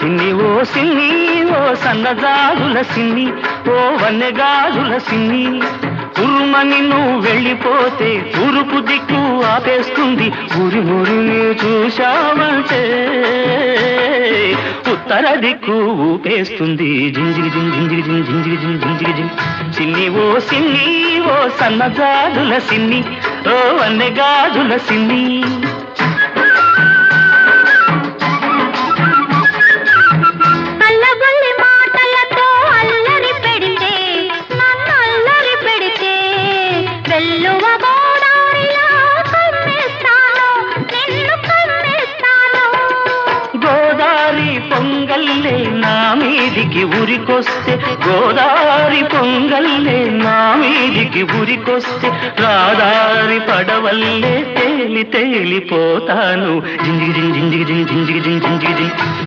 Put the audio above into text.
సిన్ని ఓ సిన్ని ఓ సన్నజాజుల సిన్ని ఓ వన్నెగాజుల సిన్ని ఉరుమని నువ్వు వెళ్ళిపోతే తూర్పు దిక్కు ఆపేస్తుంది ఊరి ఊరిని చూశావంటే ఉత్తర దిక్కు ఊపేస్తుంది జింజిరి జింజిరి జింజిరి జింజిరి సిన్ని ఓ సన్నజాజుల సిన్ని ఓ వన్నెగాజుల సిన్ని గోదారి పొంగల్లే నా మీదికి ఉరికొస్తే గోదారి పొంగల్లే నా మీదికి ఉరికొస్తే రాదారి పడవల్లే తేలిపోతాను జింజిగి జింజిగి జింజిగి జింజిగి జింజిగి